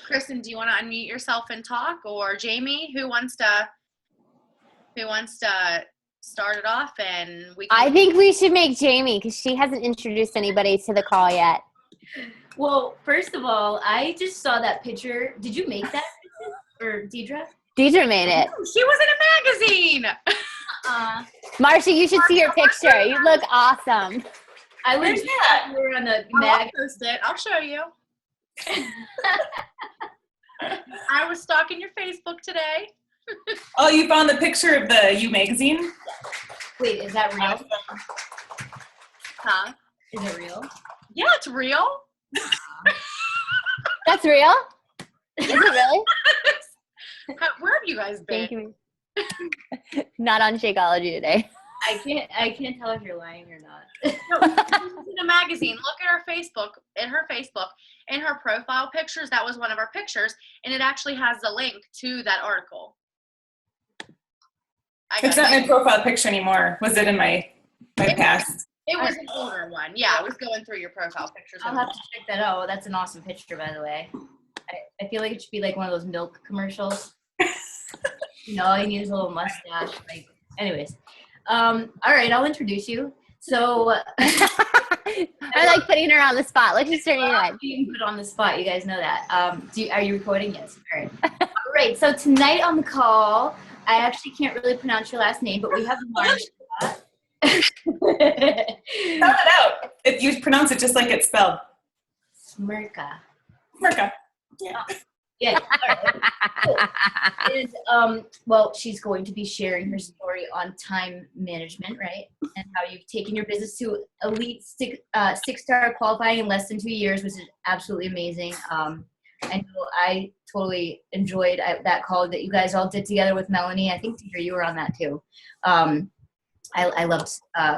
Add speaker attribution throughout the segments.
Speaker 1: Kristen, do you want to unmute yourself and talk, or Jamie, who wants to start it off? And
Speaker 2: I think we should make Jamie, because she hasn't introduced anybody to the call yet.
Speaker 3: Well, first of all, I just saw that picture. Did you make that, or Deidra?
Speaker 2: Deidra made it.
Speaker 1: She was in a magazine.
Speaker 2: Marsha, you should see your picture. You look awesome.
Speaker 3: I legit thought you were on the mag.
Speaker 1: I'll post it. I'll show you. I was stalking your Facebook today.
Speaker 4: Oh, you found the picture of the You magazine?
Speaker 3: Wait, is that real?
Speaker 1: Huh?
Speaker 3: Is it real?
Speaker 1: Yeah, it's real.
Speaker 2: That's real? Is it really?
Speaker 1: Where have you guys been?
Speaker 2: Thank you. Not on Shakeology today.
Speaker 3: I can't tell if you're lying or not.
Speaker 1: No, in a magazine. Look at her Facebook. In her profile pictures, that was one of our pictures, and it actually has the link to that article.
Speaker 4: It's not my profile picture anymore. Was it in my past?
Speaker 1: It was an older one. Yeah, I was going through your profile pictures.
Speaker 3: I'll have to check that out. That's an awesome picture, by the way. I feel like it should be like one of those milk commercials. You know, he needs a little mustache. Like, anyways. All right, I'll introduce you. So
Speaker 2: I like putting her on the spot. Let's just turn you red.
Speaker 3: You can put on the spot. You guys know that. Are you recording? Yes. All right. All right. So tonight on the call, I actually can't really pronounce your last name, but we have Marsha.
Speaker 4: Spell it out. If you pronounce it just like it's spelled.
Speaker 3: Smrcka.
Speaker 4: Smrcka. Yeah.
Speaker 3: Yeah. All right. And, well, she's going to be sharing her story on time management, right? And how you've taken your business to elite six-star qualifying in less than 2 years, which is absolutely amazing. I know I totally enjoyed that call that you guys all did together with Melanie. I think, Deidra, you were on that too. I loved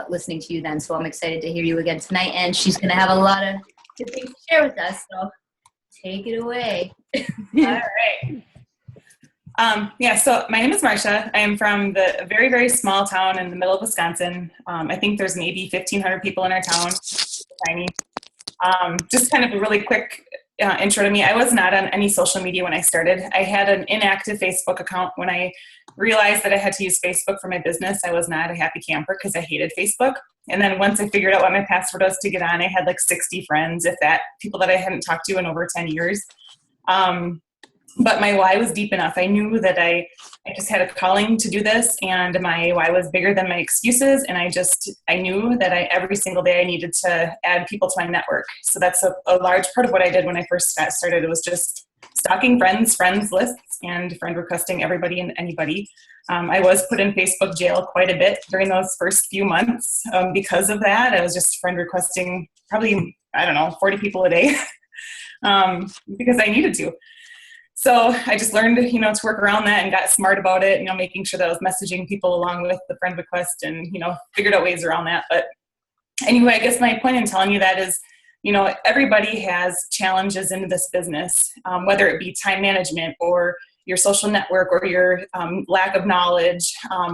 Speaker 3: listening to you then, so I'm excited to hear you again tonight. And she's going to have a lot of good things to share with us, so take it away.
Speaker 4: All right. Yeah, so my name is Marsha. I am from the very, very small town in the middle of Wisconsin. I think there's maybe 1,500 people in our town. It's tiny. Just kind of a really quick intro to me. I was not on any social media when I started. I had an inactive Facebook account. When I realized that I had to use Facebook for my business, I was not a happy camper because I hated Facebook. And then once I figured out what my password was to get on, I had like 60 friends, if that, people that I hadn't talked to in over 10 years. But my why was deep enough. I knew that I just had a calling to do this, and my why was bigger than my excuses. And I knew that every single day I needed to add people to my network. So that's a large part of what I did when I first got started. It was just stalking friends lists, and friend requesting everybody and anybody. I was put in Facebook jail quite a bit during those first few months. Because of that, I was just friend requesting probably, 40 people a day because I needed to. So I just learned, to work around that and got smart about it, making sure that I was messaging people along with the friend request and, figured out ways around that. But anyway, I guess my point in telling you that is, everybody has challenges in this business, whether it be time management or your social network or your lack of knowledge,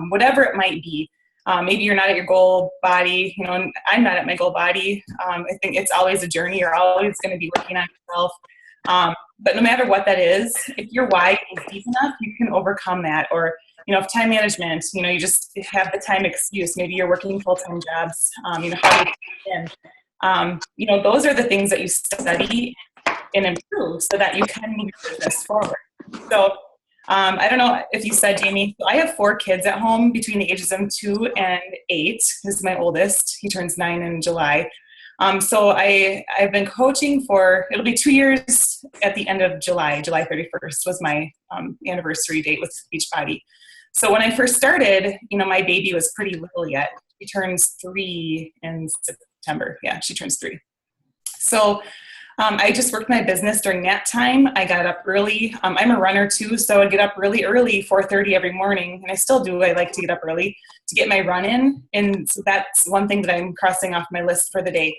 Speaker 4: whatever it might be. Maybe you're not at your goal body, and I'm not at my goal body. I think it's always a journey. You're always going to be working on yourself. But no matter what that is, if your why is deep enough, you can overcome that. Or, if time management, you just have the time excuse. Maybe you're working full-time jobs, how do you fit in? Those are the things that you study and improve so that you can move your business forward. So I don't know if you said, Jamie, I have 4 kids at home between the ages of 2 and 8. This is my oldest. He turns 9 in July. So I've been coaching it'll be 2 years at the end of July. July 31st was my anniversary date with Beachbody. So when I first started, my baby was pretty little yet. She turns 3 in September. Yeah, she turns 3. So I just worked my business during that time. I got up early. I'm a runner too, so I'd get up really early, 4:30 every morning, and I still do. I like to get up early to get my run in, and so that's one thing that I'm crossing off my list for the day.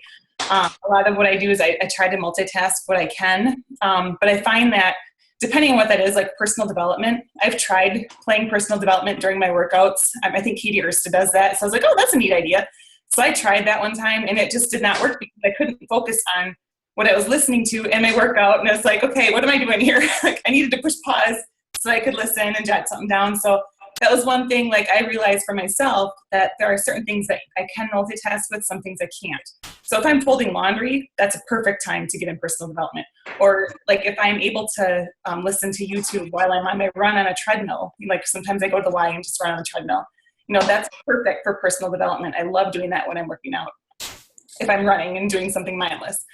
Speaker 4: A lot of what I do is I try to multitask what I can, but I find that depending on what that is, like personal development, I've tried playing personal development during my workouts. I think Katie Ersta does that, so I was like, oh, that's a neat idea. So I tried that one time, and it just did not work because I couldn't focus on what I was listening to in my workout. And I was like, okay, what am I doing here? Like I needed to push pause so I could listen and jot something down. So that was one thing, like I realized for myself that there are certain things that I can multitask with, some things I can't. So if I'm folding laundry, that's a perfect time to get in personal development. Or like if I'm able to listen to YouTube while I'm on my run on a treadmill, like sometimes I go to the Y and just run on the treadmill. You know, that's perfect for personal development. I love doing that when I'm working out, if I'm running and doing something mindless.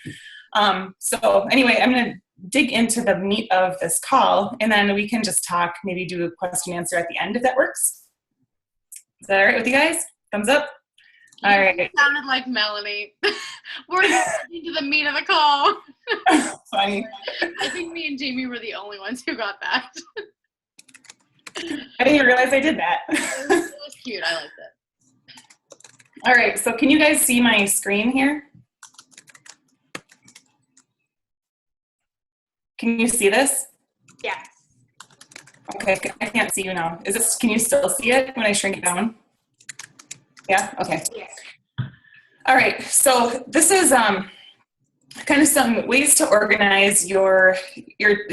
Speaker 4: So anyway, I'm going to dig into the meat of this call, and then we can just talk, maybe do a question answer at the end if that works. Is that all right with you guys? Thumbs up? All right.
Speaker 1: It sounded like Melanie. We're getting to the meat of the call.
Speaker 4: Funny.
Speaker 1: I think me and Jamie were the only ones who got that.
Speaker 4: I didn't even realize I did that.
Speaker 1: It was cute. I liked it.
Speaker 4: All right, so can you guys see my screen here? Can you see this?
Speaker 1: Yes.
Speaker 4: Okay, I can't see you now. Can you still see it when I shrink it down? Yeah, okay.
Speaker 1: Yes.
Speaker 4: All right, so this is kind of some ways to organize your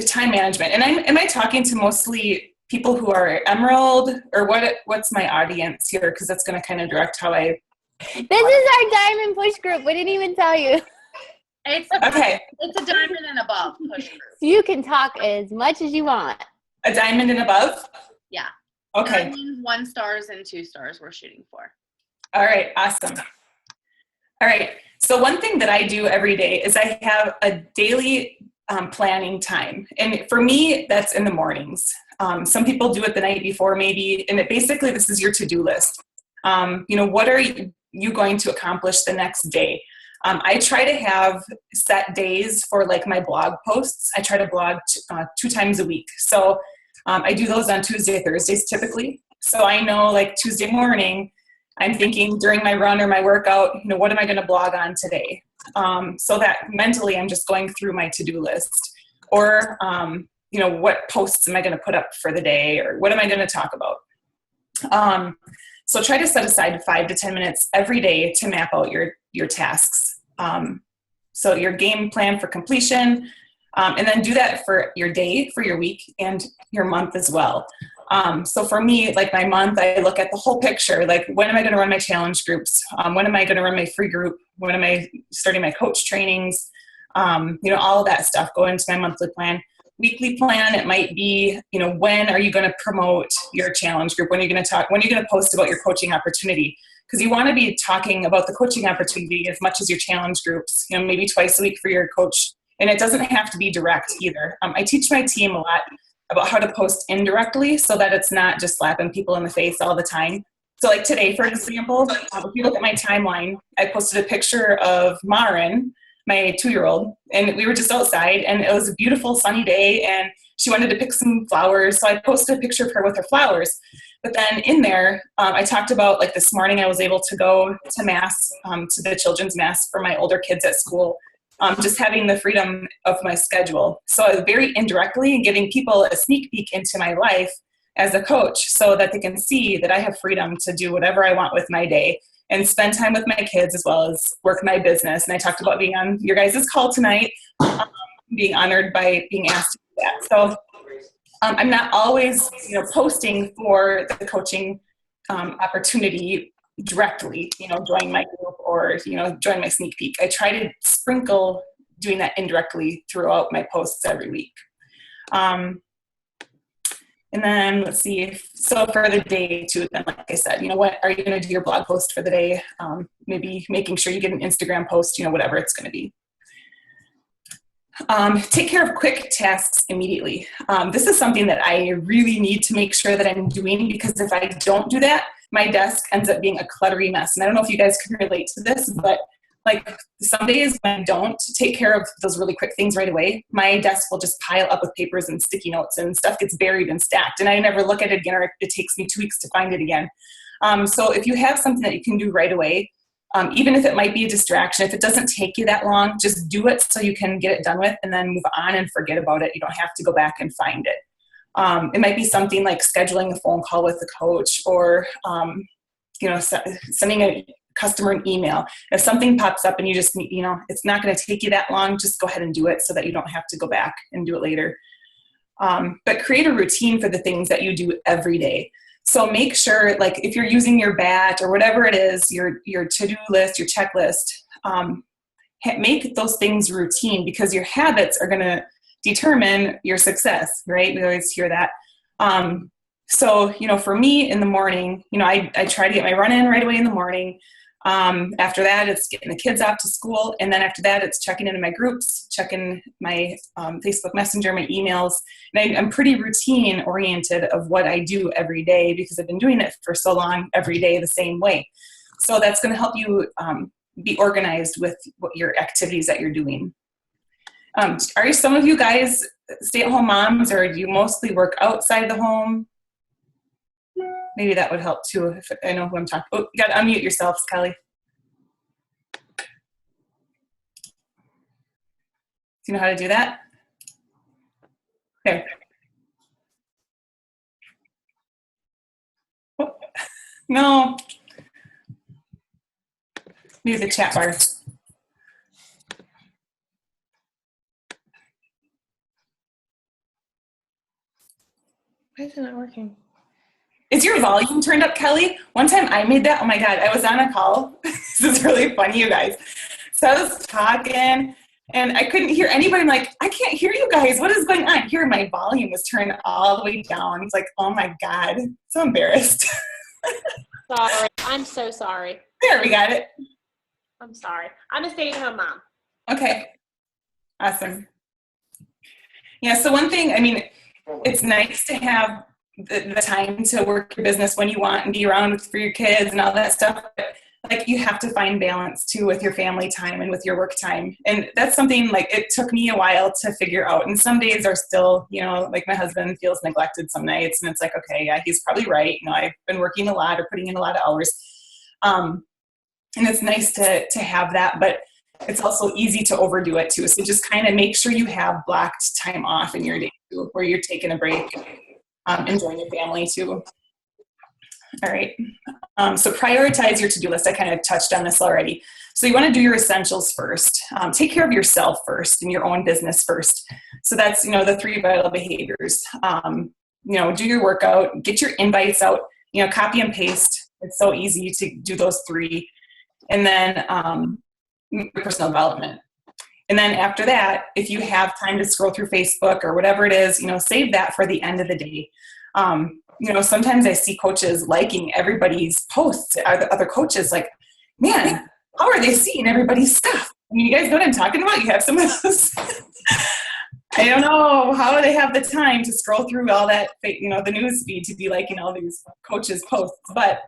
Speaker 4: time management. And am I talking to mostly people who are Emerald, or what's my audience here? Because that's going to kind of direct how I...
Speaker 2: This is our diamond push group. We didn't even tell you.
Speaker 1: It's
Speaker 4: Okay.
Speaker 1: It's a diamond and above push group.
Speaker 2: You can talk as much as you want.
Speaker 4: A diamond and above?
Speaker 1: Yeah.
Speaker 4: Okay.
Speaker 1: Diamonds, 1 stars, and 2 stars we're shooting for.
Speaker 4: All right, awesome. All right, so one thing that I do every day is I have a daily planning time. And for me, that's in the mornings. Some people do it the night before maybe, and basically this is your to-do list. What are you going to accomplish the next day? I try to have set days for like my blog posts. I try to blog 2 times a week. So I do those on Tuesday, Thursdays typically. So I know like Tuesday morning, I'm thinking during my run or my workout, what am I going to blog on today? So that mentally I'm just going through my to-do list. Or, what posts am I going to put up for the day? Or what am I going to talk about? So try to set aside 5 to 10 minutes every day to map out your tasks. So your game plan for completion, and then do that for your day, for your week, and your month as well. So for me, like my month, I look at the whole picture. Like when am I going to run my challenge groups? When am I going to run my free group? When am I starting my coach trainings? All of that stuff go into my monthly plan. Weekly plan, it might be, when are you going to promote your challenge group? When are you going to post about your coaching opportunity? Because you want to be talking about the coaching opportunity as much as your challenge groups, maybe twice a week for your coach. And it doesn't have to be direct either. I teach my team a lot about how to post indirectly so that it's not just slapping people in the face all the time. So like today, for example, if you look at my timeline, I posted a picture of Marin, my 2-year-old, and we were just outside and it was a beautiful sunny day and she wanted to pick some flowers. So I posted a picture of her with her flowers. But then in there, I talked about like this morning I was able to go to mass, to the children's mass for my older kids at school, just having the freedom of my schedule. So I was very indirectly giving people a sneak peek into my life as a coach so that they can see that I have freedom to do whatever I want with my day and spend time with my kids as well as work my business. And I talked about being on your guys' call tonight, being honored by being asked to do that. So I'm not always, posting for the coaching opportunity directly, join my group or, join my sneak peek. I try to sprinkle doing that indirectly throughout my posts every week. And then let's see, so for the day too, then like I said, what are you going to do your blog post for the day? Maybe making sure you get an Instagram post, whatever it's going to be. Take care of quick tasks immediately. This is something that I really need to make sure that I'm doing because if I don't do that, my desk ends up being a cluttery mess. And I don't know if you guys can relate to this, but like some days when I don't take care of those really quick things right away, my desk will just pile up with papers and sticky notes and stuff gets buried and stacked. And I never look at it again, or it takes me 2 weeks to find it again. So if you have something that you can do right away, even if it might be a distraction, if it doesn't take you that long, just do it so you can get it done with and then move on and forget about it. You don't have to go back and find it. It might be something like scheduling a phone call with a coach or, sending a customer an email. If something pops up and you just need, it's not going to take you that long, just go ahead and do it so that you don't have to go back and do it later. But create a routine for the things that you do every day. So make sure, like if you're using your bat or whatever it is, your to-do list, your checklist, make those things routine, because your habits are going to determine your success, right? We always hear that. So, for me in the morning, I try to get my run in right away in the morning. After that, it's getting the kids off to school. And then after that, it's checking into my groups, checking my Facebook Messenger, my emails. And I'm pretty routine oriented of what I do every day, because I've been doing it for so long, every day the same way. So that's going to help you be organized with what your activities that you're doing. Are some of you guys stay-at-home moms, or do you mostly work outside the home? Maybe that would help too, if I know who I'm talking. Oh, you got to unmute yourselves, Kelly. Do you know how to do that? There. Oh, no. Maybe the chat bar. Why is it not working? Is your volume turned up, Kelly? One time I made that. Oh my God, I was on a call. This is really funny, you guys. So I was talking and I couldn't hear anybody. I'm like, I can't hear you guys. What is going on? Here, my volume was turned all the way down. It's like, oh my God, so embarrassed.
Speaker 5: Sorry. I'm so sorry.
Speaker 4: There, we got it.
Speaker 5: I'm sorry. I'm a stay-at-home mom.
Speaker 4: Okay. Awesome. Yeah, so one thing, it's nice to have the time to work your business when you want and be around for your kids and all that stuff. But, you have to find balance too with your family time and with your work time. And that's something it took me a while to figure out. And some days are still, my husband feels neglected some nights, and it's like, okay, yeah, he's probably right. I've been working a lot or putting in a lot of hours. And it's nice to have that, but it's also easy to overdo it too. So just kind of make sure you have blocked time off in your day too, where you're taking a break, enjoying your family too. All right. So prioritize your to-do list. I kind of touched on this already. So you want to do your essentials first. Take care of yourself first and your own business first. So that's, the 3 vital behaviors. Do your workout, get your invites out, copy and paste. It's so easy to do those 3. And then personal development. And then after that, if you have time to scroll through Facebook or whatever it is, save that for the end of the day. Sometimes I see coaches liking everybody's posts. Other coaches like, man, how are they seeing everybody's stuff? You guys know what I'm talking about? You have some of those. I don't know how they have the time to scroll through all that, the news feed to be liking all these coaches' posts. But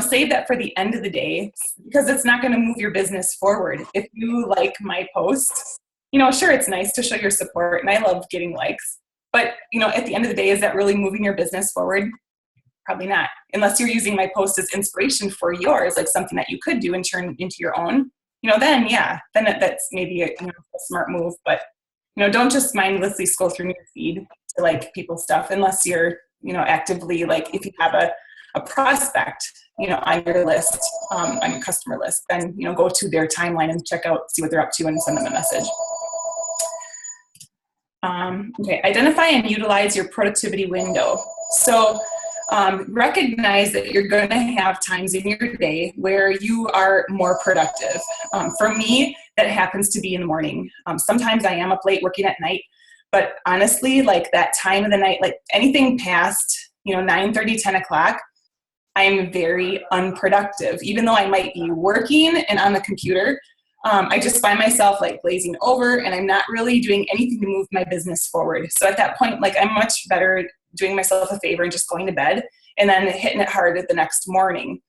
Speaker 4: save that for the end of the day, because it's not going to move your business forward. If you like my posts, sure, it's nice to show your support, and I love getting likes. But, at the end of the day, is that really moving your business forward? Probably not. Unless you're using my post as inspiration for yours, like something that you could do and turn into your own, then that's maybe a smart move. But, don't just mindlessly scroll through your feed to like people's stuff, unless you're, actively, if you have a prospect, on your list, on your customer list, then, go to their timeline and check out, see what they're up to, and send them a message. Okay, identify and utilize your productivity window. So recognize that you're going to have times in your day where you are more productive. For me, that happens to be in the morning. Sometimes I am up late working at night, but honestly, that time of the night, anything past, 9:30, 10 o'clock, I'm very unproductive. Even though I might be working and on the computer, I just find myself glazing over, and I'm not really doing anything to move my business forward. So at that point, I'm much better doing myself a favor and just going to bed and then hitting it hard the next morning.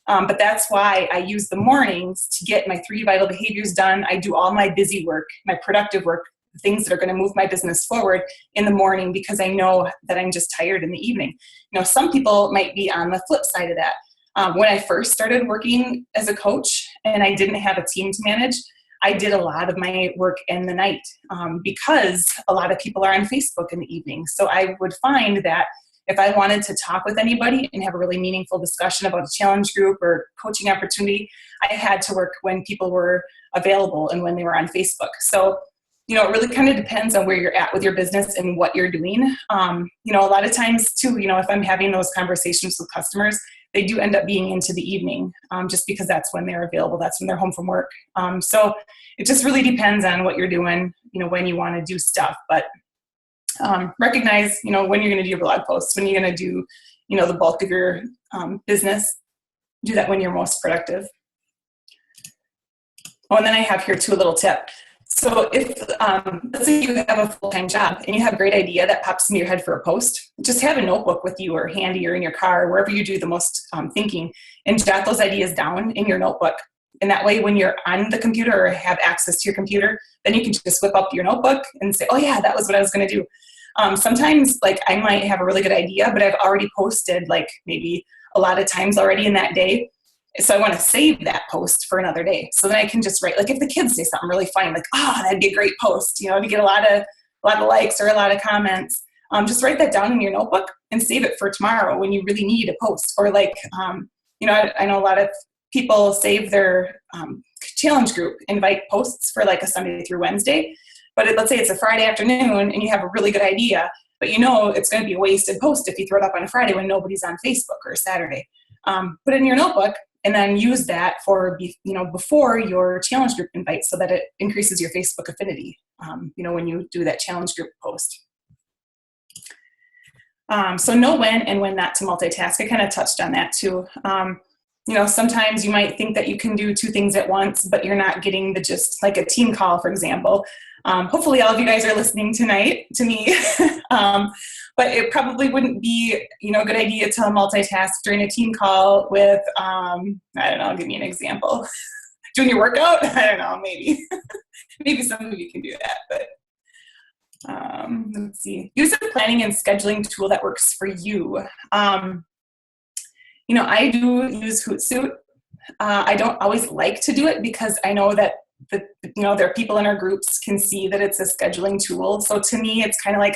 Speaker 4: But that's why I use the mornings to get my 3 vital behaviors done. I do all my busy work, my productive work, the things that are going to move my business forward in the morning, because I know that I'm just tired in the evening. Some people might be on the flip side of that. When I first started working as a coach and I didn't have a team to manage, I did a lot of my work in the night, because a lot of people are on Facebook in the evening. So I would find that if I wanted to talk with anybody and have a really meaningful discussion about a challenge group or coaching opportunity, I had to work when people were available and when they were on Facebook. So, it really kind of depends on where you're at with your business and what you're doing. A lot of times too, if I'm having those conversations with customers, they do end up being into the evening, just because that's when they're available. That's when they're home from work. So it just really depends on what you're doing, when you want to do stuff. But recognize, when you're going to do your blog posts, when you're going to do, the bulk of your business, do that when you're most productive. Oh, and then I have here too a little tip. So if, let's say you have a full-time job and you have a great idea that pops into your head for a post, just have a notebook with you or handy or in your car, wherever you do the most thinking, and jot those ideas down in your notebook. And that way, when you're on the computer or have access to your computer, then you can just whip up your notebook and say, oh yeah, that was what I was going to do. Sometimes I might have a really good idea, but I've already posted maybe a lot of times already in that day. So I want to save that post for another day. So then I can just write, if the kids say something really funny, that'd be a greght post, to get a lot of likes or a lot of comments. Just write that down in your notebook and save it for tomorrow when you really need a post. Or I know a lot of people save their challenge group invite posts for a Sunday through Wednesday. But let's say it's a Friday afternoon and you have a really good idea, but it's going to be a wasted post if you throw it up on a Friday when nobody's on Facebook or a Saturday. Put it in your notebook and then use that for, before your challenge group invite so that it increases your Facebook affinity, when you do that challenge group post. So know when and when not to multitask. I kind of touched on that too. Sometimes you might think that you can do two things at once, but you're not getting the gist, like a team call, for example. Hopefully all of you guys are listening tonight to me, but it probably wouldn't be, a good idea to multitask during a team call with, I don't know, give me an example. Doing your workout? I don't know, maybe. Maybe some of you can do that, but let's see. Use a planning and scheduling tool that works for you. I do use Hootsuite. I don't always like to do it because I know that there are people in our groups can see that it's a scheduling tool. So to me, it's kind of I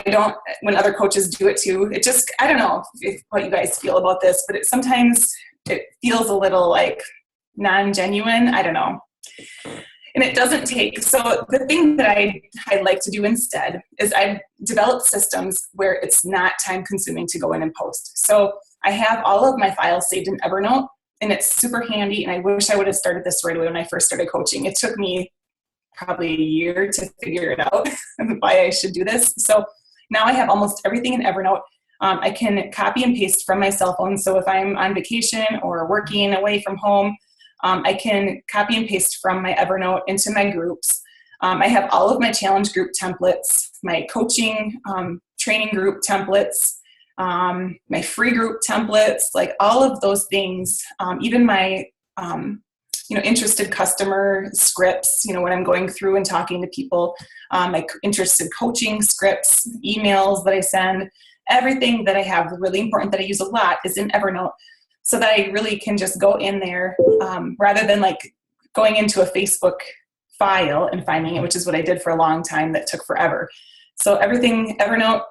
Speaker 4: don't, when other coaches do it too, it just, I don't know what you guys feel about this, but sometimes it feels a little non-genuine. I don't know. And it doesn't take, so the thing that I like to do instead is I've developed systems where it's not time consuming to go in and post. So I have all of my files saved in Evernote, and it's super handy, and I wish I would have started this right away when I first started coaching. It took me probably a year to figure it out why I should do this. So now I have almost everything in Evernote. I can copy and paste from my cell phone. So if I'm on vacation or working away from home, I can copy and paste from my Evernote into my groups. I have all of my challenge group templates, my coaching training group templates, my free group templates, all of those things, even my interested customer scripts, when I'm going through and talking to people, my interested coaching scripts, emails that I send, everything that I have really important that I use a lot is in Evernote, so that I really can just go in there rather than going into a Facebook file and finding it, which is what I did for a long time. That took forever. So everything Evernote,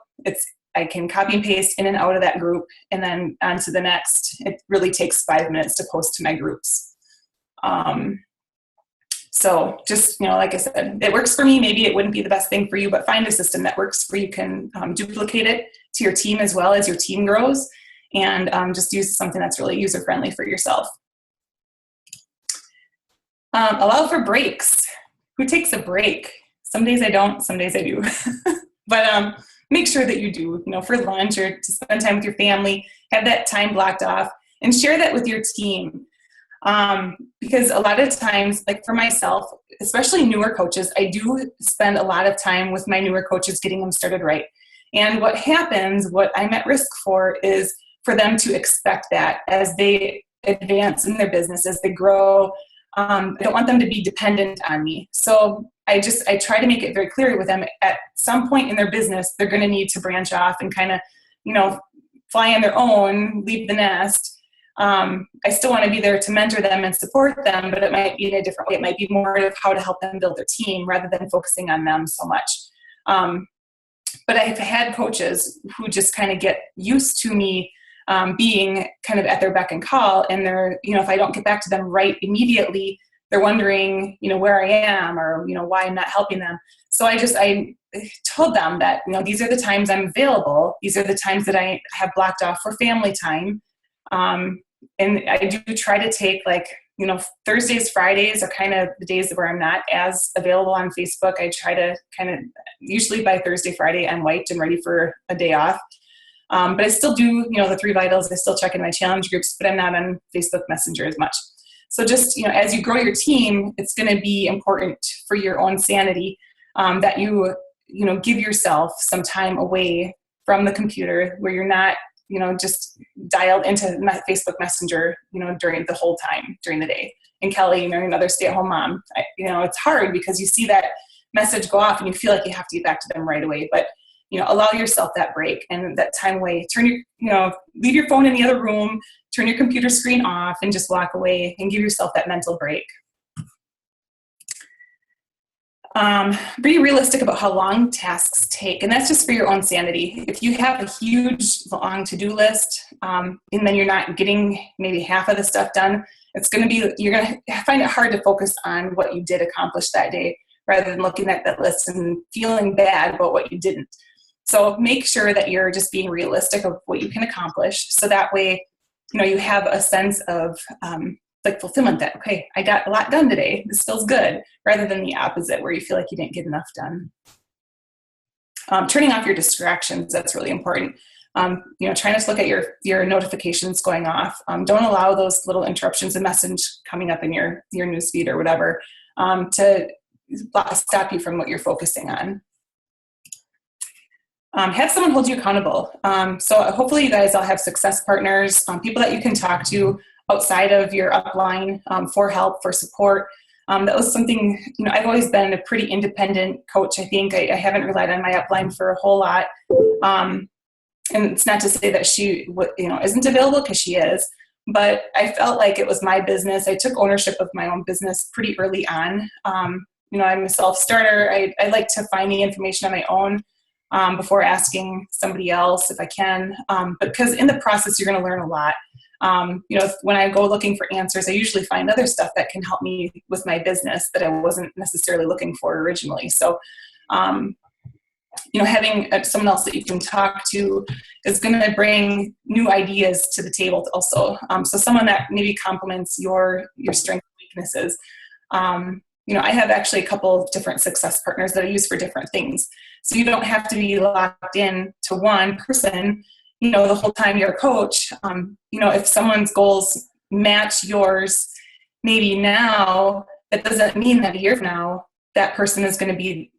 Speaker 4: I can copy and paste in and out of that group and then on to the next. It really takes 5 minutes to post to my groups. So just, like I said, it works for me. Maybe it wouldn't be the best thing for you, but find a system that works for you. You can duplicate it to your team as well as your team grows, and just use something that's really user-friendly for yourself. Allow for breaks. Who takes a break? Some days I don't, some days I do. But make sure that you do, for lunch or to spend time with your family, have that time blocked off and share that with your team. Because a lot of times, for myself, especially newer coaches, I do spend a lot of time with my newer coaches getting them started right. And what happens, what I'm at risk for, is for them to expect that as they advance in their business, as they grow. I don't want them to be dependent on me. So I try to make it very clear with them at some point in their business, they're going to need to branch off and kind of, fly on their own, leave the nest. I still want to be there to mentor them and support them, but it might be in a different way. It might be more of how to help them build their team rather than focusing on them so much. But I've had coaches who just kind of get used to me being kind of at their beck and call, and they're, if I don't get back to them right immediately, they're wondering, where I am, or, why I'm not helping them. So I told them that, these are the times I'm available. These are the times that I have blocked off for family time. And I do try to take Thursdays, Fridays are kind of the days where I'm not as available on Facebook. I try to usually by Thursday, Friday, I'm wiped and ready for a day off. But I still do, the 3 vitals. I still check in my challenge groups, but I'm not on Facebook Messenger as much. So just, as you grow your team, it's going to be important for your own sanity that you give yourself some time away from the computer where you're not, just dialed into Facebook Messenger, during the whole time during the day. And Kelly, another stay-at-home mom, it's hard because you see that message go off and you feel like you have to get back to them right away. But, allow yourself that break and that time away. Leave your phone in the other room, turn your computer screen off, and just walk away and give yourself that mental break. Be realistic about how long tasks take, and that's just for your own sanity. If you have a huge, long to-do list, and then you're not getting maybe half of the stuff done, you're going to find it hard to focus on what you did accomplish that day, rather than looking at that list and feeling bad about what you didn't. So make sure that you're just being realistic of what you can accomplish, so that way, you have a sense of fulfillment that, okay, I got a lot done today. This feels good, rather than the opposite where you feel like you didn't get enough done. Turning off your distractions, that's really important. Try not to look at your notifications going off. Don't allow those little interruptions, a message coming up in your newsfeed or whatever, to stop you from what you're focusing on. Have someone hold you accountable. So hopefully you guys all have success partners, people that you can talk to outside of your upline for help, for support. That was something, I've always been a pretty independent coach. I think I haven't relied on my upline for a whole lot. And it's not to say that she, isn't available, because she is, but I felt like it was my business. I took ownership of my own business pretty early on. I'm a self-starter. I like to find the information on my own before asking somebody else if I can. But because in the process, you're going to learn a lot. When I go looking for answers, I usually find other stuff that can help me with my business that I wasn't necessarily looking for originally. So, having someone else that you can talk to is going to bring new ideas to the table also. So someone that maybe complements your strengths and weaknesses. I have actually a couple of different success partners that I use for different things. So you don't have to be locked in to one person, the whole time you're a coach. If someone's goals match yours, maybe now, that doesn't mean that a year from now, that person is going to be,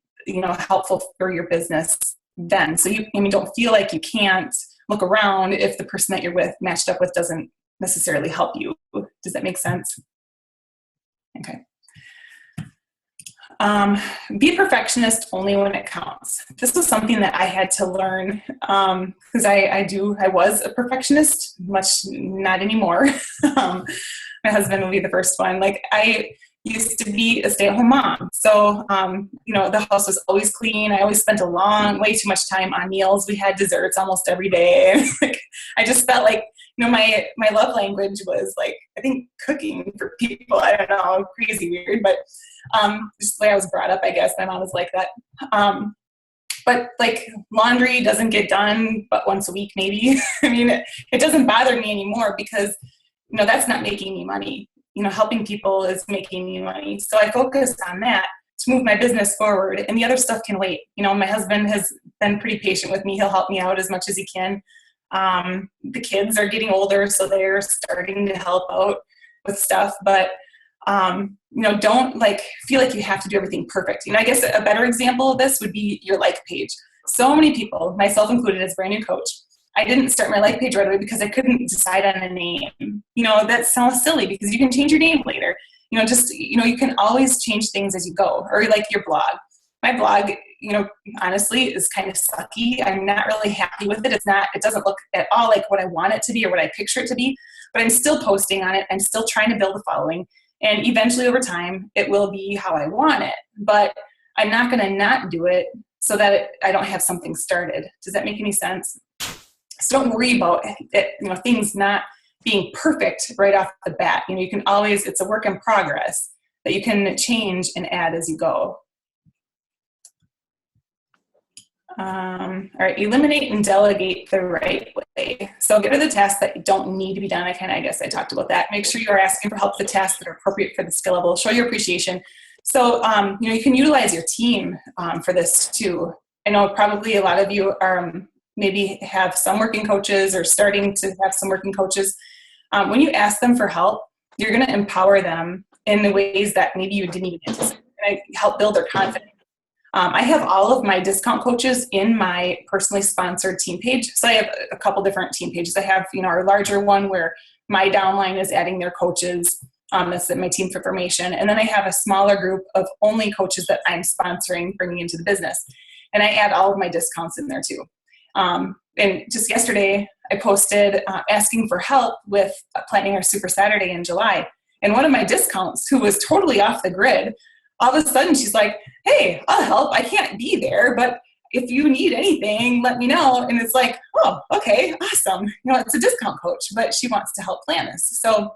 Speaker 4: helpful for your business then. So don't feel like you can't look around if the person that you're with, matched up with, doesn't necessarily help you. Does that make sense? Okay. Be a perfectionist only when it counts. This was something that I had to learn because I was a perfectionist, much not anymore. My husband will be the first one. I used to be a stay-at-home mom. So, the house was always clean. I always spent way too much time on meals. We had desserts almost every day. I just felt like, my love language was I think cooking for people. I don't know, crazy weird, but just the way I was brought up, I guess. My mom was like that. But laundry doesn't get done but once a week, maybe. It doesn't bother me anymore because, that's not making me money. Helping people is making me money. So I focus on that to move my business forward, and the other stuff can wait. My husband has been pretty patient with me. He'll help me out as much as he can. The kids are getting older, so they're starting to help out with stuff, but don't feel like you have to do everything perfect. I guess a better example of this would be your page. So many people, myself included as a brand new coach, I didn't start my page right away because I couldn't decide on a name. That sounds silly because you can change your name later. You can always change things as you go, or your blog. My blog, honestly is kind of sucky. I'm not really happy with it. It doesn't look at all like what I want it to be or what I picture it to be, but I'm still posting on it. I'm still trying to build a following, and eventually over time it will be how I want it, but I'm not going to not do it so that I don't have something started. Does that make any sense? So don't worry about it, things not being perfect right off the bat. You can always, it's a work in progress that you can change and add as you go. All right, eliminate and delegate the right way. So get rid of the tasks that don't need to be done. I guess I talked about that. Make sure you are asking for help with the tasks that are appropriate for the skill level. Show your appreciation. So, you can utilize your team for this too. I know probably a lot of you are maybe have some working coaches or starting to have some working coaches. When you ask them for help, you're going to empower them in the ways that maybe you didn't even anticipate. Help build their confidence. I have all of my discount coaches in my personally sponsored team page. So I have a couple different team pages. I have, our larger one where my downline is adding their coaches. That's my team for formation. And then I have a smaller group of only coaches that I'm sponsoring, bringing into the business. And I add all of my discounts in there too. And just yesterday, I posted asking for help with planning our Super Saturday in July. And one of my discounts, who was totally off the grid, all of a sudden she's like, hey, I'll help. I can't be there, but if you need anything, let me know. And it's like, oh, okay, awesome. It's a discount coach, but she wants to help plan this. So,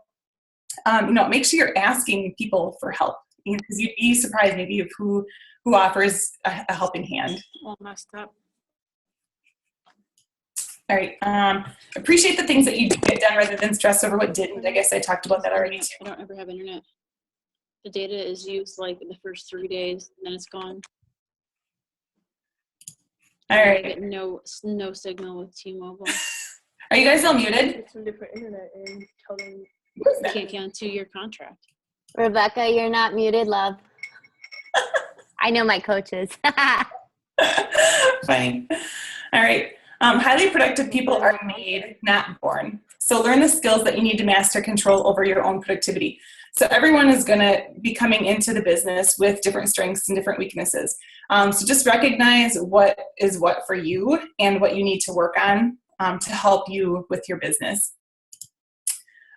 Speaker 4: make sure you're asking people for help, because you'd be surprised maybe of who offers a helping hand.
Speaker 5: All messed up.
Speaker 4: All right. Appreciate the things that you did get done rather than stress over what didn't. I guess I talked about that already too.
Speaker 6: I don't ever have internet. The data is used like the first 3 days, and then it's gone.
Speaker 4: All
Speaker 6: I
Speaker 4: right.
Speaker 6: get no signal with T-Mobile.
Speaker 4: Are you guys all muted?
Speaker 5: Get some different internet and tell them.
Speaker 6: You can't get on 2-year contract.
Speaker 2: Rebecca, you're not muted, love. I know my coaches.
Speaker 4: Funny. All right. Highly productive people are made, not born. So learn the skills that you need to master control over your own productivity. So everyone is going to be coming into the business with different strengths and different weaknesses. So just recognize what is what for you and what you need to work on to help you with your business.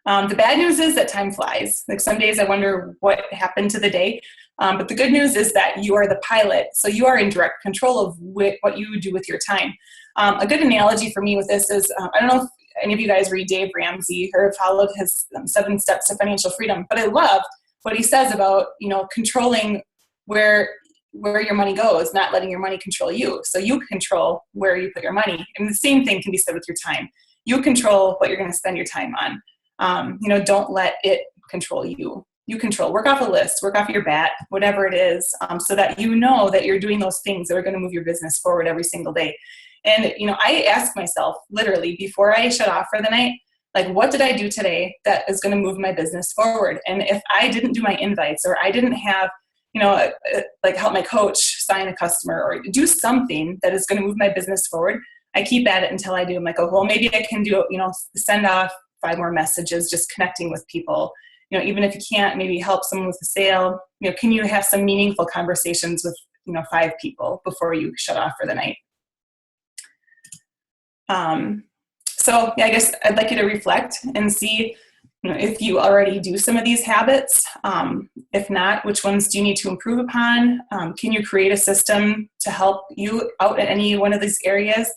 Speaker 4: The bad news is that time flies. Like some days I wonder what happened to the day. But the good news is that you are the pilot. So you are in direct control of what you do with your time. A good analogy for me with this is, I don't know if any of you guys read Dave Ramsey or have followed his 7 steps to financial freedom, but I love what he says about, controlling where your money goes, not letting your money control you. So you control where you put your money. And the same thing can be said with your time. You control what you're going to spend your time on. Don't let it control you. You control. Work off a list, work off your bat, whatever it is, so that you know that you're doing those things that are going to move your business forward every single day. And, I ask myself literally before I shut off for the night, like, what did I do today that is going to move my business forward? And if I didn't do my invites, or I didn't have, like help my coach sign a customer or do something that is going to move my business forward, I keep at it until I do. I'm like, oh, well, maybe I can do, send off 5 more messages, just connecting with people. Even if you can't maybe help someone with a sale, can you have some meaningful conversations with, 5 people before you shut off for the night? So I guess I'd like you to reflect and see, if you already do some of these habits. If not, which ones do you need to improve upon? Can you create a system to help you out in any one of these areas?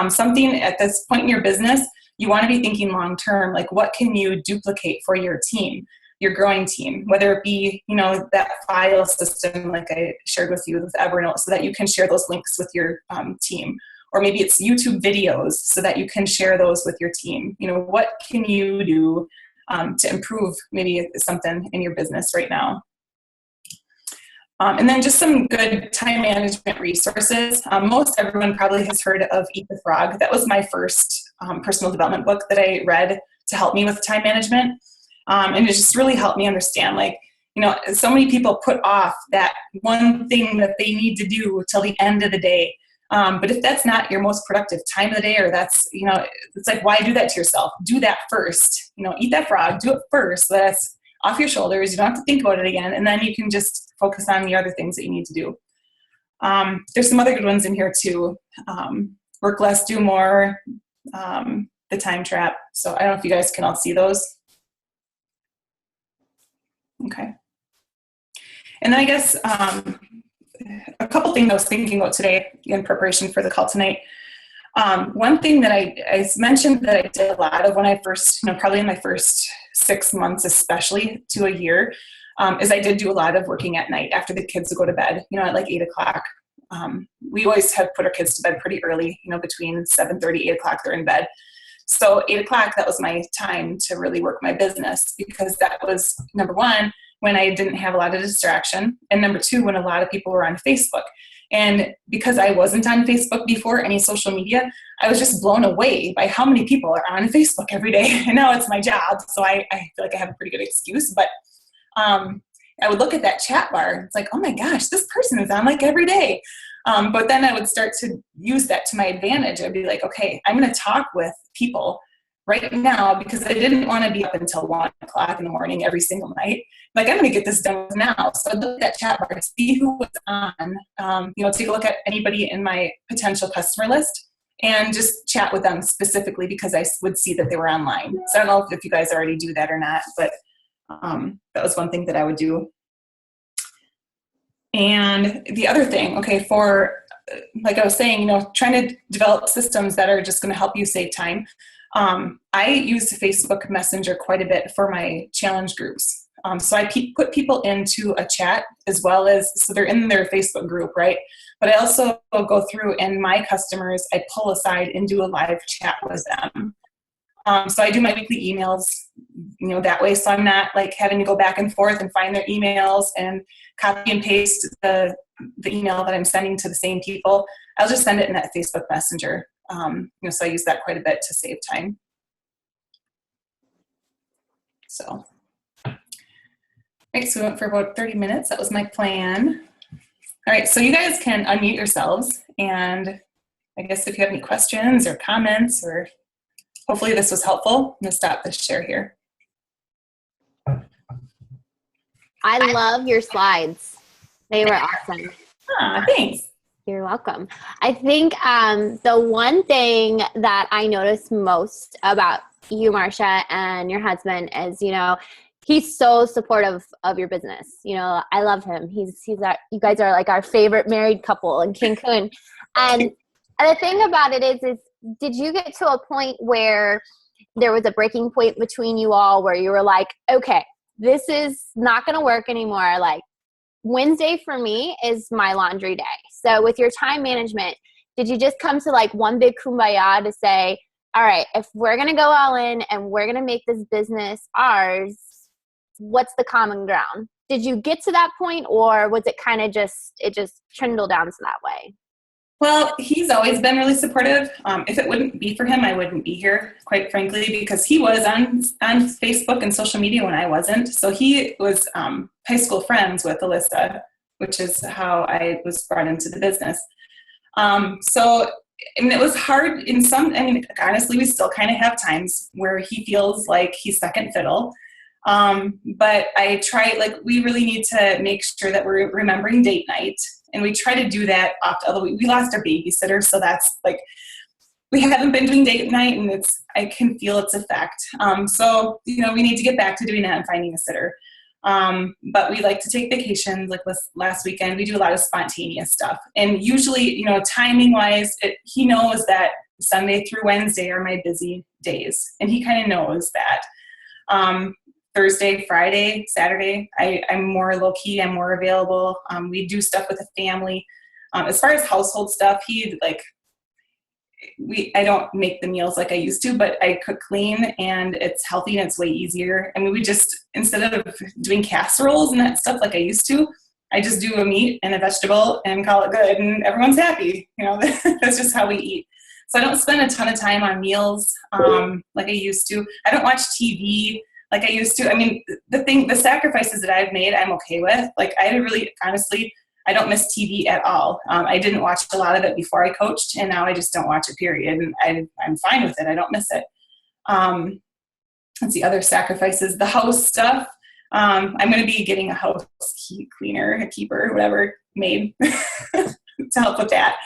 Speaker 4: Something at this point in your business, you want to be thinking long-term, like what can you duplicate for your team, your growing team, whether it be, that file system like I shared with you with Evernote so that you can share those links with your team. Or maybe it's YouTube videos so that you can share those with your team. What can you do to improve maybe something in your business right now? And then just some good time management resources. Most everyone probably has heard of Eat the Frog. That was my first personal development book that I read to help me with time management. And it just really helped me understand, so many people put off that one thing that they need to do till the end of the day. But if that's not your most productive time of the day, or that's, it's like, why do that to yourself? Do that first. Eat that frog, do it first. So that's off your shoulders. You don't have to think about it again. And then you can just focus on the other things that you need to do. There's some other good ones in here too. Work less, do more, the time trap. So I don't know if you guys can all see those. Okay. And then I guess a couple things I was thinking about today in preparation for the call tonight. One thing that I mentioned that I did a lot of when I first, probably in my first 6 months, especially to a year, is I did do a lot of working at night after the kids would go to bed, at like 8 o'clock. We always have put our kids to bed pretty early, between 7:30, 8 o'clock, they're in bed. So 8 o'clock, that was my time to really work my business, because that was, number one, when I didn't have a lot of distraction, and number two, when a lot of people were on Facebook. And because I wasn't on Facebook before, any social media, I was just blown away by how many people are on Facebook every day. And now it's my job, so I feel like I have a pretty good excuse. But I would look at that chat bar. It's like, oh my gosh, this person is on like every day. But then I would start to use that to my advantage. I'd be like, okay, I'm going to talk with people right now, because I didn't want to be up until 1 o'clock in the morning every single night. Like, I'm going to get this done now. So I'd look at that chat bar, see who was on, take a look at anybody in my potential customer list and just chat with them specifically, because I would see that they were online. So I don't know if you guys already do that or not, but that was one thing that I would do. And the other thing, okay, for, like I was saying, trying to develop systems that are just going to help you save time. I use Facebook Messenger quite a bit for my challenge groups. So I put people into a chat as well as, so they're in their Facebook group, right? But I also go through, and my customers, I pull aside and do a live chat with them. So I do my weekly emails, that way. So I'm not like having to go back and forth and find their emails and copy and paste the email that I'm sending to the same people. I'll just send it in that Facebook Messenger. So I use that quite a bit to save time. So, right, so we went for about 30 minutes. That was my plan. All right, so you guys can unmute yourselves, and I guess if you have any questions or comments, or hopefully this was helpful, I'm going to stop this share here.
Speaker 2: I love your slides. They were awesome.
Speaker 4: Thanks.
Speaker 2: You're welcome. I think the one thing that I notice most about you, Marsha, and your husband is, he's so supportive of your business. I love him. He's you guys are like our favorite married couple in Cancun. And the thing about it is did you get to a point where there was a breaking point between you all where you were like, okay, this is not going to work anymore. Like, Wednesday for me is my laundry day. So with your time management, did you just come to like one big kumbaya to say, all right, if we're going to go all in and we're going to make this business ours, what's the common ground? Did you get to that point, or was it kind of just trindled down to that way?
Speaker 4: Well, he's always been really supportive. If it wouldn't be for him, I wouldn't be here, quite frankly, because he was on Facebook and social media when I wasn't. So he was high school friends with Alyssa, which is how I was brought into the business. And it was hard in honestly, we still kind of have times where he feels like he's second fiddle. But I try, we really need to make sure that we're remembering date night. And we try to do that although we lost our babysitter. So that's we haven't been doing date night, and I can feel its effect. So, we need to get back to doing that and finding a sitter. But we like to take vacations. Like last weekend, we do a lot of spontaneous stuff. And usually, timing wise, he knows that Sunday through Wednesday are my busy days. And he kind of knows that. Thursday, Friday, Saturday, I'm more low-key, I'm more available. We do stuff with the family. As far as household stuff, I don't make the meals like I used to, but I cook clean, and it's healthy and it's way easier. We just, instead of doing casseroles and that stuff like I used to, I just do a meat and a vegetable and call it good, and everyone's happy. That's just how we eat. So I don't spend a ton of time on meals like I used to. I don't watch TV like I used to. The sacrifices that I've made, I'm okay with. Honestly, I don't miss TV at all. I didn't watch a lot of it before I coached, and now I just don't watch it, period. And I'm fine with it. I don't miss it. Let's see, other sacrifices. The house stuff. I'm going to be getting a house cleaner, a keeper, whatever, made to help with that.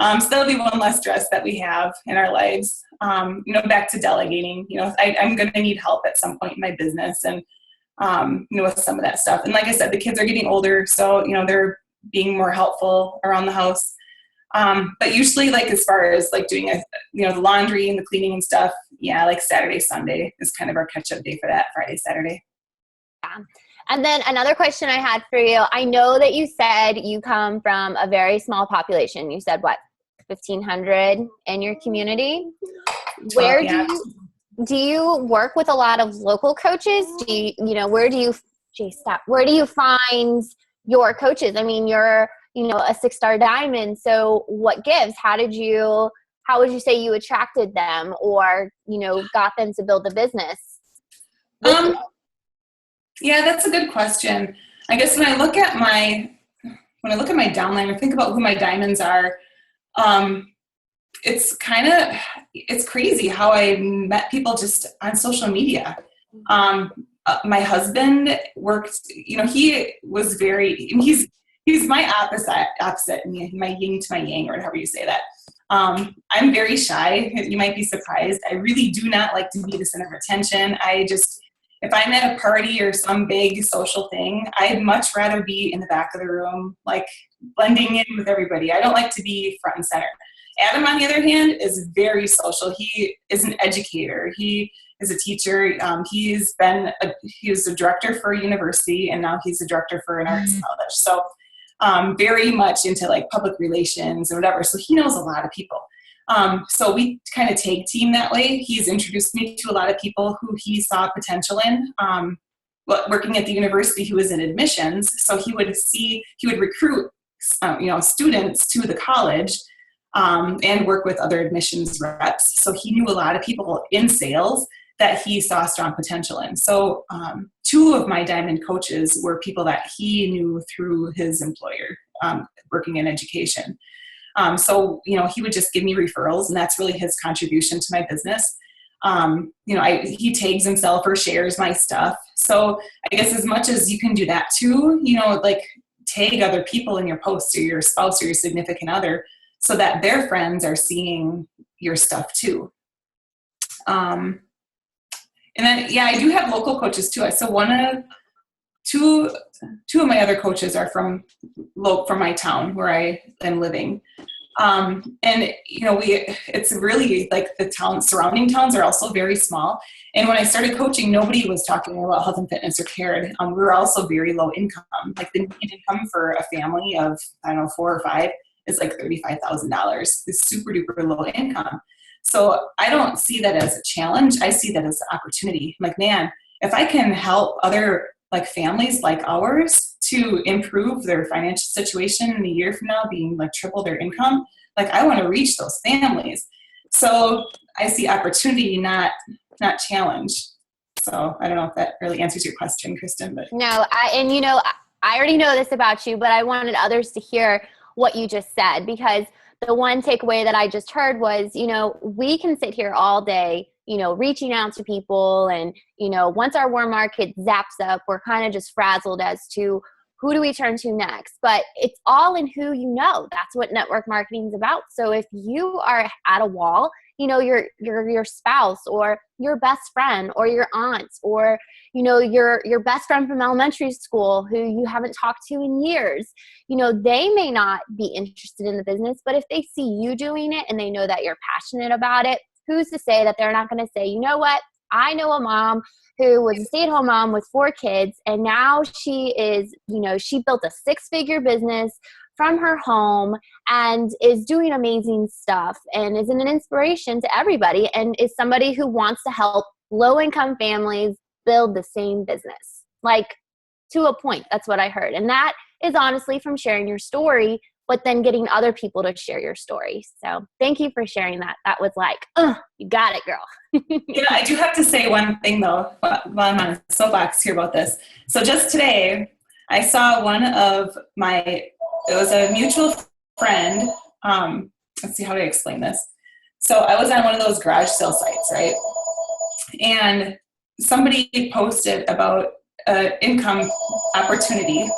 Speaker 4: So that'll be one less stress that we have in our lives. Back to delegating. I'm going to need help at some point in my business, and with some of that stuff. And like I said, the kids are getting older, so they're being more helpful around the house. But usually, like, as far as like doing the laundry and the cleaning and stuff, yeah, like Saturday, Sunday is kind of our catch-up day for that. Friday, Saturday.
Speaker 2: Yeah. And then another question I had for you. I know that you said you come from a very small population. You said what, 1,500 in your community? Where do you work with a lot of local coaches? Do you where do you find your coaches? I mean, you're a 6-star diamond. So what gives? How would you say you attracted them or, got them to build a business?
Speaker 4: Yeah, that's a good question. I guess when I look at my downline or think about who my diamonds are, it's crazy how I met people just on social media. My husband worked, he was he's my opposite, my yin to my yang, or however you say that. I'm very shy. You might be surprised. I really do not like to be the center of attention. If I'm at a party or some big social thing, I'd much rather be in the back of the room, like blending in with everybody. I don't like to be front and center. Adam, on the other hand, is very social. He is an educator. He is a teacher. He was a director for a university, and now he's a director for an arts college. So very much into like public relations and whatever. So he knows a lot of people. So we kind of tag team that way. He's introduced me to a lot of people who he saw potential in. Working at the university, he was in admissions, so he would recruit, students to the college, and work with other admissions reps. So he knew a lot of people in sales that he saw strong potential in. So 2 of my diamond coaches were people that he knew through his employer, working in education. So he would just give me referrals, and that's really his contribution to my business. He tags himself or shares my stuff. So I guess as much as you can do that too, like tag other people in your posts, or your spouse or your significant other, so that their friends are seeing your stuff too. And then, yeah, I do have local coaches too. So two of my other coaches are from my town where I am living. And it's really like surrounding towns are also very small. And when I started coaching, nobody was talking about health and fitness or care. We were also very low income. Like the median income for a family of, 4 or 5 is like $35,000. It's super duper low income. So I don't see that as a challenge. I see that as an opportunity. I'm like, man, if I can help other like families like ours to improve their financial situation in a year from now, being like triple their income, like I want to reach those families. So I see opportunity, not challenge. So I don't know if that really answers your question, Kristen, but
Speaker 2: no, I already know this about you, but I wanted others to hear what you just said, because the one takeaway that I just heard was, we can sit here all day, reaching out to people, and, once our warm market zaps up, we're kind of just frazzled as to who do we turn to next. But it's all in who you know. That's what network marketing is about. So if you are at a wall, your spouse or your best friend or your aunt or, your best friend from elementary school who you haven't talked to in years, they may not be interested in the business, but if they see you doing it and they know that you're passionate about it, who's to say that they're not going to say, you know what? I know a mom who was a stay-at-home mom with 4 kids, and now she is, she built a 6-figure business from her home and is doing amazing stuff and is an inspiration to everybody, and is somebody who wants to help low-income families build the same business. Like, to a point, that's what I heard. And that is honestly from sharing your story, but then getting other people to share your story. So thank you for sharing that. That was like, you got it, girl.
Speaker 4: I do have to say one thing though, while I'm on a soapbox here about this. So just today, I saw it was a mutual friend. Let's see, how do I explain this? So I was on one of those garage sale sites, right? And somebody posted about income opportunity,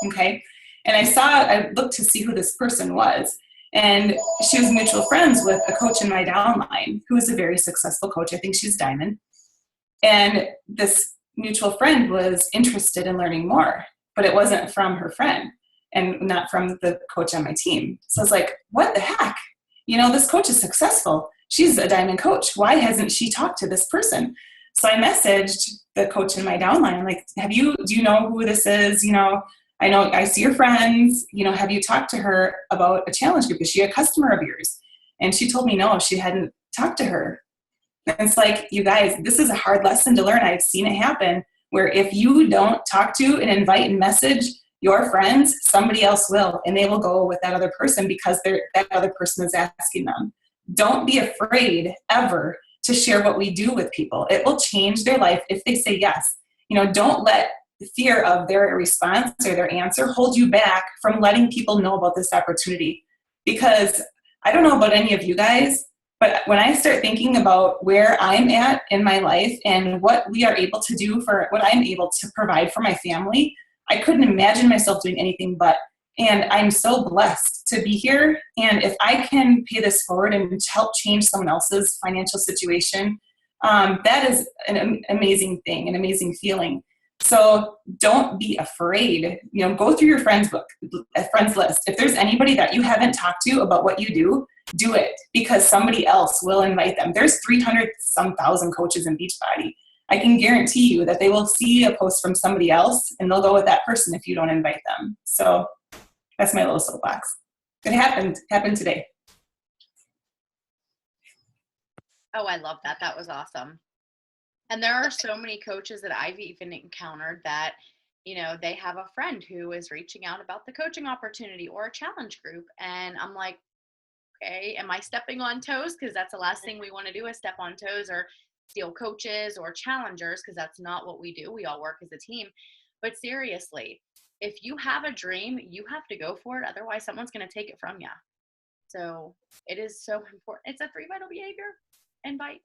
Speaker 4: okay? And I looked to see who this person was. And she was mutual friends with a coach in my downline who is a very successful coach. I think she's Diamond. And this mutual friend was interested in learning more, but it wasn't from her friend. and not from the coach on my team. So I was like, what the heck? You know, this coach is successful. She's a diamond coach. Why hasn't she talked to this person? So I messaged the coach in my downline. I'm like, do you know who this is? You know I see your friends, you know, have you talked to her about a challenge group? Is she a customer of yours? And she told me no, she hadn't talked to her. And it's like, you guys, this is a hard lesson to learn. I've seen it happen where if you don't talk to and invite and message your friends, somebody else will, and they will go with that other person because that other person is asking them. Don't be afraid ever to share what we do with people. It will change their life if they say yes. You know, don't let the fear of their response or their answer hold you back from letting people know about this opportunity. Because I don't know about any of you guys, but when I start thinking about where I'm at in my life and what we are able to do for what I'm able to provide for my family, I couldn't imagine myself doing anything but. And I'm so blessed to be here. And if I can pay this forward and help change someone else's financial situation, that is an amazing thing, an amazing feeling. So don't be afraid. You know, go through your friends list. If there's anybody that you haven't talked to about what you do it, because somebody else will invite them. There's 300,000 coaches in Beachbody. I can guarantee you that they will see a post from somebody else and they'll go with that person if you don't invite them. So that's my little soapbox. It happened today.
Speaker 1: Oh, I love that. That was awesome. And there are so many coaches that I've even encountered that, you know, they have a friend who is reaching out about the coaching opportunity or a challenge group. And I'm like, okay, am I stepping on toes? Because that's the last thing we want to do is step on toes or steal coaches or challengers, because that's not what we do. We all work as a team. But seriously, if you have a dream, you have to go for it. Otherwise, someone's going to take it from you. So it is so important. It's a 3 vital behavior. Invite.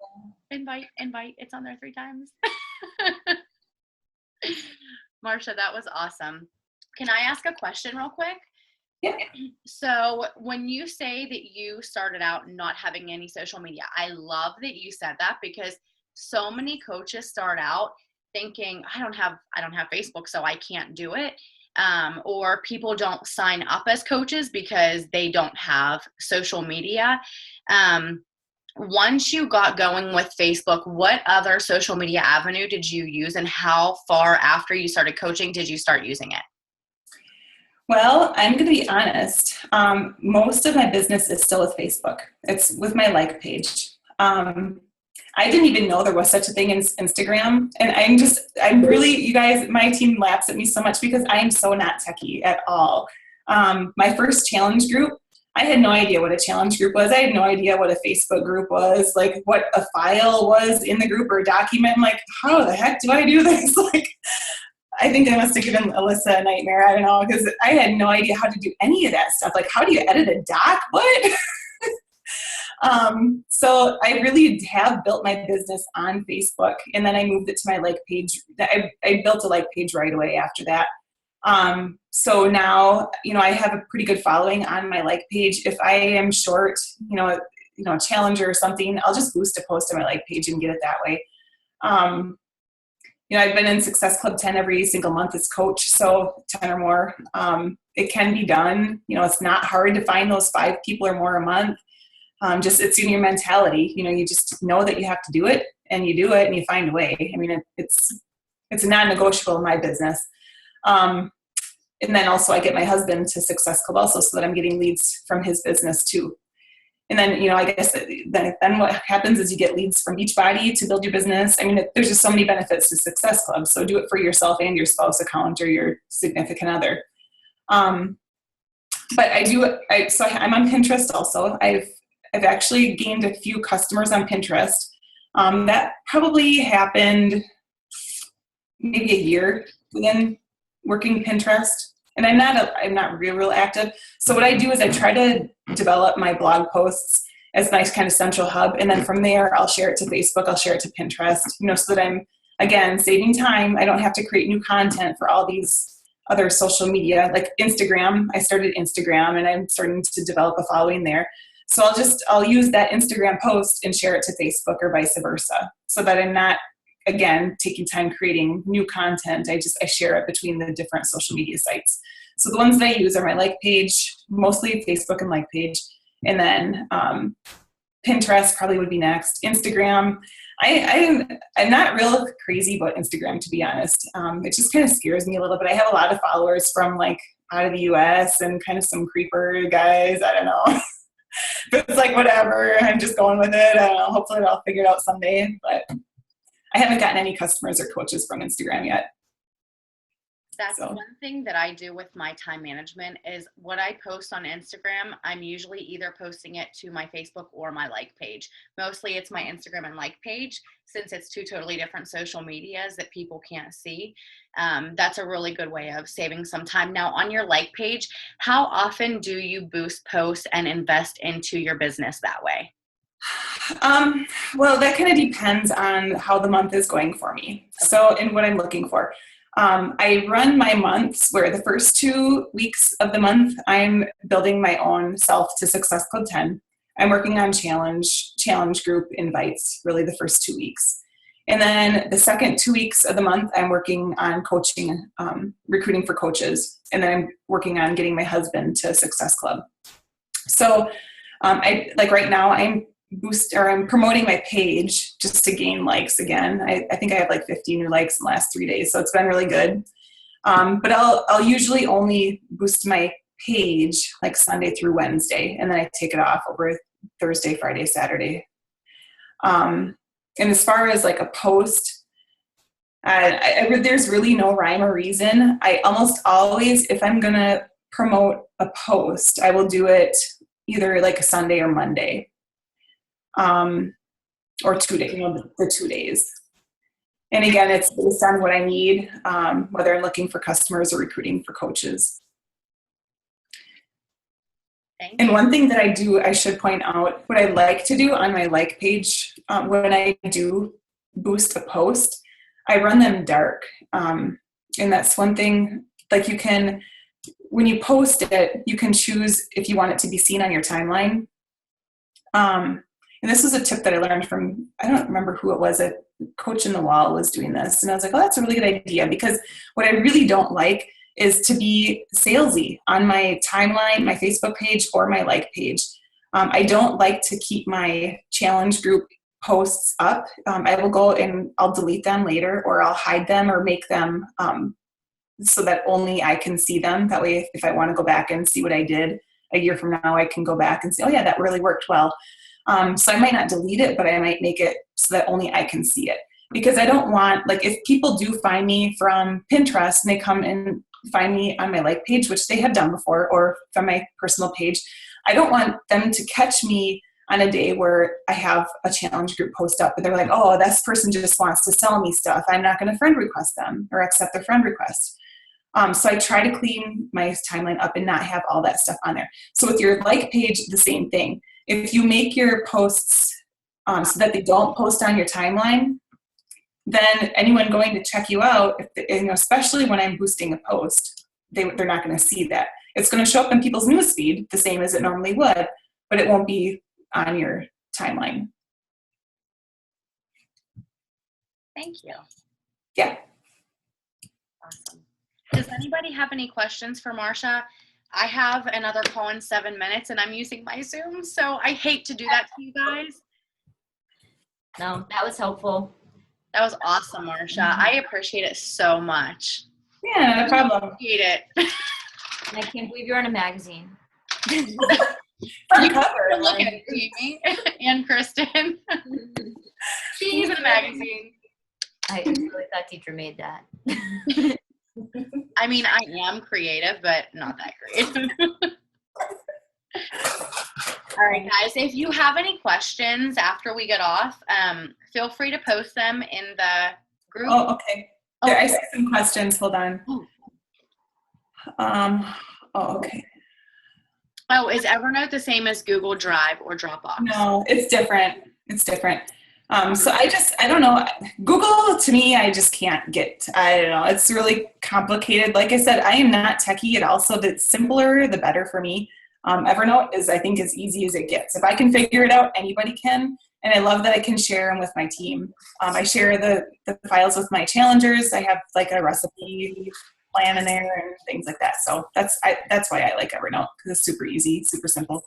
Speaker 1: It's on there 3 times. Marsha, that was awesome. Can I ask a question real quick?
Speaker 4: Yeah.
Speaker 1: So when you say that you started out not having any social media, I love that you said that, because so many coaches start out thinking, I don't have Facebook, so I can't do it. Or people don't sign up as coaches because they don't have social media. Once you got going with Facebook, what other social media avenue did you use, and how far after you started coaching did you start using it?
Speaker 4: Well, I'm going to be honest. Most of my business is still with Facebook. It's with my like page. I didn't even know there was such a thing as Instagram. And I'm really, you guys, my team laughs at me so much because I am so not techie at all. My first challenge group, I had no idea what a challenge group was. I had no idea what a Facebook group was, like what a file was in the group or a document. I'm like, how the heck do I do this? Like, I think I must have given Alyssa a nightmare. I don't know, because I had no idea how to do any of that stuff. Like, how do you edit a doc? What? So I really have built my business on Facebook, and then I moved it to my like page. I built a like page right away after that. So now, you know, I have a pretty good following on my like page. If I am short, a challenger or something, I'll just boost a post on my like page and get it that way. I've been in Success Club 10 every single month as coach, so 10 or more. It can be done. It's not hard to find those 5 people or more a month. It's in your mentality. You just know that you have to do it, and you do it, and you find a way. I mean, it's a non-negotiable in my business. And then also I get my husband to Success Club also, so that I'm getting leads from his business too. And then, I guess then what happens is you get leads from Beachbody to build your business. I mean, there's just so many benefits to Success Club. So do it for yourself and your spouse account or your significant other. But I'm on Pinterest also. I've actually gained a few customers on Pinterest. That probably happened maybe a year within working Pinterest. And I'm not real active. So what I do is I try to develop my blog posts as my kind of central hub. And then from there, I'll share it to Facebook. I'll share it to Pinterest, so that I'm, again, saving time. I don't have to create new content for all these other social media, like Instagram. I started Instagram, and I'm starting to develop a following there. So I'll use that Instagram post and share it to Facebook or vice versa, so that I'm not, again, taking time creating new content. I share it between the different social media sites. So the ones that I use are my like page, mostly Facebook and like page, and then Pinterest probably would be next. Instagram. I'm not real crazy about Instagram, to be honest. It just kind of scares me a little bit. I have a lot of followers from like out of the US and kind of some creeper guys. I don't know. But it's like, whatever. I'm just going with it. I don't know. Hopefully I'll figure it out someday. But I haven't gotten any customers or coaches from Instagram yet.
Speaker 1: That's
Speaker 4: So.
Speaker 1: one thing that I do with my time management is what I post on Instagram, I'm usually either posting it to my Facebook or my like page. Mostly it's my Instagram and like page, since it's two totally different social medias that people can't see. That's a really good way of saving some time. Now on your like page, how often do you boost posts and invest into your business that way?
Speaker 4: Well, that kind of depends on how the month is going for me. So, and what I'm looking for. I run my months where the first 2 weeks of the month, I'm building my own Self to Success Club 10. I'm working on challenge group invites, really the first 2 weeks. And then the second 2 weeks of the month, I'm working on coaching, recruiting for coaches. And then I'm working on getting my husband to Success Club. So I like right now I'm promoting my page just to gain likes again. I think I have like 50 new likes in the last 3 days, so it's been really good. But I'll usually only boost my page like Sunday through Wednesday, and then I take it off over Thursday, Friday, Saturday. And as far as like a post, there's really no rhyme or reason. I almost always, if I'm gonna promote a post, I will do it either like a Sunday or Monday. Or 2 days, the 2 days. And again, it's based on what I need, whether I'm looking for customers or recruiting for coaches. And one thing that I should point out, what I like to do on my like page, when I do boost a post, I run them dark. And that's one thing, like when you post it, you can choose if you want it to be seen on your timeline. And this was a tip that I learned from, I don't remember who it was, a coach in the wall was doing this. And I was like, oh, that's a really good idea, because what I really don't like is to be salesy on my timeline, my Facebook page, or my like page. I don't like to keep my challenge group posts up. I will go and I'll delete them later, or I'll hide them or make them so that only I can see them. That way, if I want to go back and see what I did a year from now, I can go back and say, oh yeah, that really worked well. So I might not delete it, but I might make it so that only I can see it. Because I don't want, like, if people do find me from Pinterest and they come and find me on my like page, which they have done before, or from my personal page, I don't want them to catch me on a day where I have a challenge group post up and they're like, oh, this person just wants to sell me stuff. I'm not going to friend request them or accept their friend request. So I try to clean my timeline up and not have all that stuff on there. So with your like page, the same thing. If you make your posts so that they don't post on your timeline, then anyone going to check you out, especially when I'm boosting a post, they're not going to see that. It's going to show up in people's newsfeed the same as it normally would, but it won't be on your timeline.
Speaker 1: Thank you.
Speaker 4: Yeah.
Speaker 1: Awesome. Does anybody have any questions for Marsha? I have another call in 7 minutes and I'm using my Zoom, so I hate to do that to you guys.
Speaker 3: No, that was helpful.
Speaker 1: That was awesome, Marsha. I appreciate it so much.
Speaker 4: Yeah, no problem.
Speaker 1: I appreciate it.
Speaker 3: And I can't believe you're on a magazine.
Speaker 4: Front cover.
Speaker 1: Look at Jamie and Kristen. She's in a magazine.
Speaker 3: I really thought Deidra made that.
Speaker 1: I mean, I am creative, but not that creative. All right, guys, if you have any questions after we get off, feel free to post them in the group.
Speaker 4: Oh, okay. There, I see some questions. Hold on. Okay.
Speaker 1: Oh, is Evernote the same as Google Drive or Dropbox?
Speaker 4: No, it's different. It's different. So I don't know. Google, to me, I just can't get. I don't know. It's really complicated. Like I said, I am not techie at all. So the simpler, the better for me. Evernote is, I think, as easy as it gets. If I can figure it out, anybody can. And I love that I can share them with my team. I share the files with my challengers. I have like a recipe plan in there and things like that. So that's why I like Evernote, because it's super easy, super simple.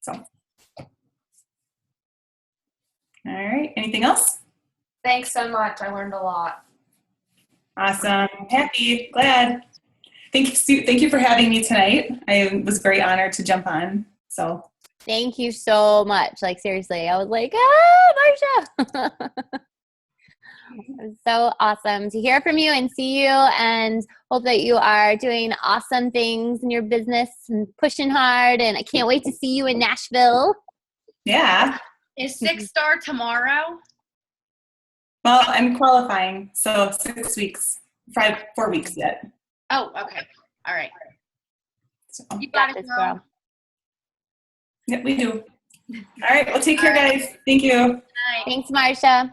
Speaker 4: So, all right. Anything else?
Speaker 3: Thanks so much. I learned a lot.
Speaker 4: Awesome. Happy. Glad. Thank you for having me tonight. I was very honored to jump on. So
Speaker 2: Thank you so much. Like, seriously, I was like, Marsha. It was so awesome to hear from you and see you, and hope that you are doing awesome things in your business and pushing hard. And I can't wait to see you in Nashville.
Speaker 4: yeah.
Speaker 1: Is 6-star tomorrow?
Speaker 4: Well, I'm qualifying, so 6 weeks, 4 weeks yet.
Speaker 1: Oh, okay. All right.
Speaker 4: So,
Speaker 1: You got it,
Speaker 2: This
Speaker 1: girl.
Speaker 2: girl.
Speaker 4: yep, we do. All right. Well, take care, guys. Thank you.
Speaker 1: Night.
Speaker 2: Thanks, Marsha.